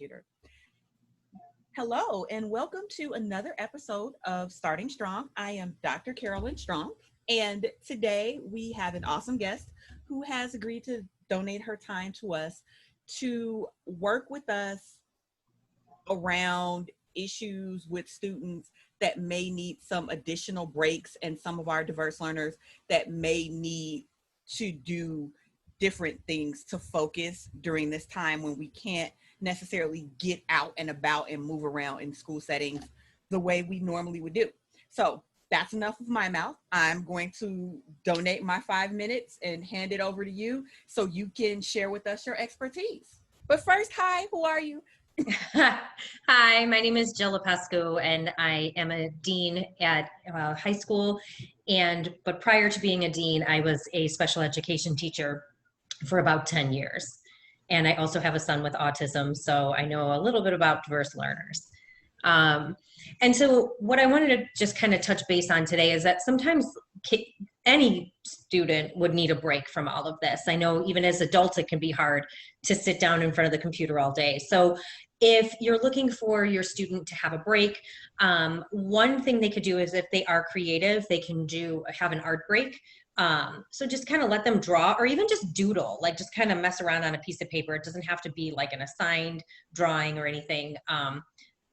computer. Hello, and welcome to another episode of Starting Strong. I am Dr. Carolyn Strong, and today we have an awesome guest who has agreed to donate her time to us to work with us around issues with students that may need some additional breaks and some of our diverse learners that may need to do different things to focus during this time when we can't necessarily get out and about and move around in school settings the way we normally would do. So that's enough of my mouth. I'm going to donate my 5 minutes and hand it over to you so you can share with us your expertise. But first, hi, who are you? Hi, my name is Jill Lepescu, and I am a dean at high school. But prior to being a dean, I was a special education teacher for about 10 years. And I also have a son with autism, so I know a little bit about diverse learners. And so what I wanted to just kind of touch base on today is that sometimes any student would need a break from all of this. I know even as adults, it can be hard to sit down in front of the computer all day. So if you're looking for your student to have a break, one thing they could do is if they are creative, they can have an art break. So just kind of let them draw or even just doodle, like just kind of mess around on a piece of paper. It doesn't have to be like an assigned drawing or anything.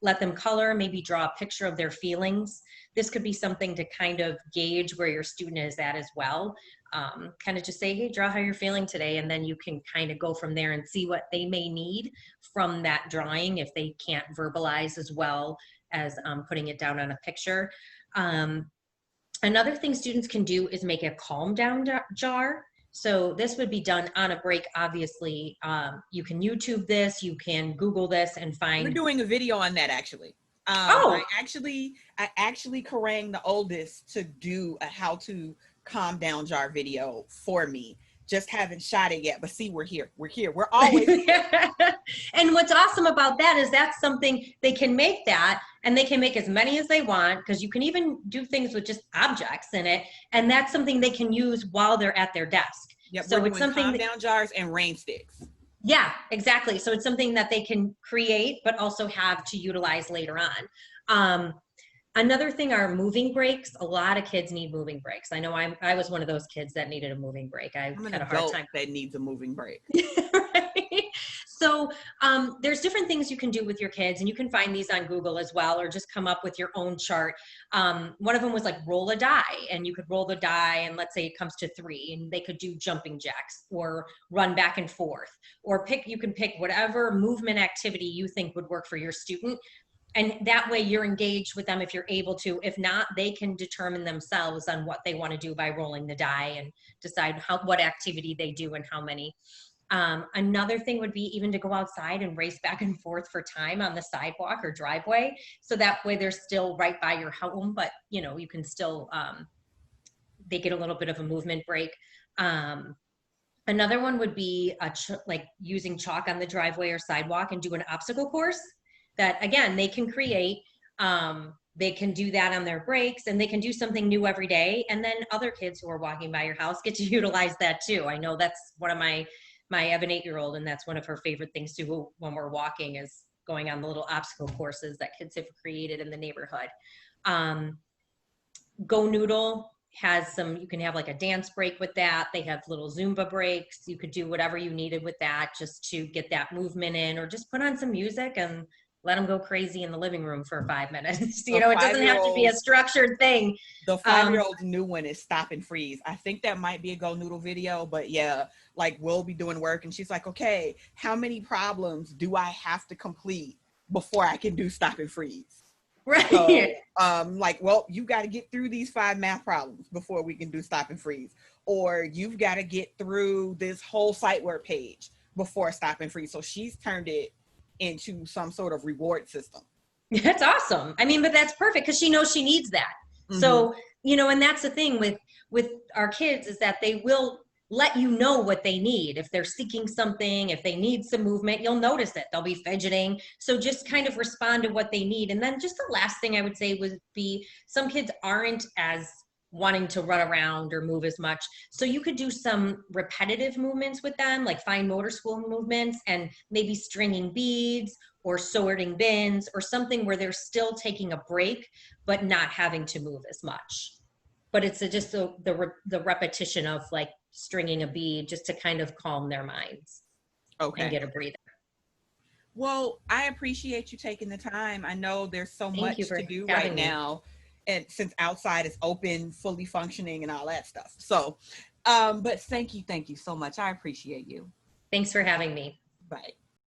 Let them color, maybe draw a picture of their feelings. This could be something to kind of gauge where your student is at as well. Kind of just say, hey, draw how you're feeling today. And then you can kind of go from there and see what they may need from that drawing if they can't verbalize as well as putting it down on a picture. Another thing students can do is make a calm down jar. So this would be done on a break, obviously. You can YouTube this, you can Google this and find. We're doing a video on that actually. I actually harangued the oldest to do a how to calm down jar video for me. Just haven't shot it yet, but see, we're here. We're always here. And what's awesome about that is that's something they can make that, and they can make as many as they want, because you can even do things with just objects in it, and that's something they can use while they're at their desk. Yep, so it's something calm down jars and rain sticks. Yeah, exactly. So it's something that they can create, but also have to utilize later on. Another thing are moving breaks. A lot of kids need moving breaks. I know I was one of those kids that needed a moving break. I'm had a hard time that needs a moving break. Right? So there's different things you can do with your kids, and you can find these on Google as well, or just come up with your own chart. One of them was like roll a die, and you could roll the die, and let's say it comes to 3, and they could do jumping jacks or run back and forth, or you can pick whatever movement activity you think would work for your student. And that way you're engaged with them if you're able to. If not, they can determine themselves on what they want to do by rolling the die and decide what activity they do and how many. Another thing would be even to go outside and race back and forth for time on the sidewalk or driveway. So that way they're still right by your home, but you can still, they get a little bit of a movement break. Another one would be like using chalk on the driveway or sidewalk and do an obstacle course. That again, they can create, they can do that on their breaks, and they can do something new every day. And then other kids who are walking by your house get to utilize that too. I know that's one of my I have an 8-year-old, and that's one of her favorite things to do when we're walking is going on the little obstacle courses that kids have created in the neighborhood. Go Noodle has you can have like a dance break with that. They have little Zumba breaks. You could do whatever you needed with that just to get that movement in, or just put on some music and let them go crazy in the living room for 5 minutes. It doesn't have to be a structured thing. The 5-year-old's new one is Stop and Freeze. I think that might be a Go Noodle video, but yeah, like we'll be doing work and she's like, okay, how many problems do I have to complete before I can do Stop and Freeze? Right. So, you got to get through these 5 math problems before we can do Stop and Freeze. Or you've got to get through this whole sight word page before Stop and Freeze. So she's turned it into some sort of reward system. That's awesome. I mean, but that's perfect because she knows she needs that. Mm-hmm. So, and that's the thing with our kids is that they will let you know what they need. If they're seeking something, if they need some movement, you'll notice it. They'll be fidgeting. So just kind of respond to what they need. And then just the last thing I would say would be some kids aren't as wanting to run around or move as much. So you could do some repetitive movements with them, like fine motor school movements, and maybe stringing beads or sorting bins or something where they're still taking a break, but not having to move as much. But it's just the repetition of like stringing a bead just to kind of calm their minds and get a breather. Well, I appreciate you taking the time. I know there's so Thank you much for to do right having me. now, and since outside is open, fully functioning, and all that stuff. So, but thank you so much. I appreciate you. Thanks for having me. Bye.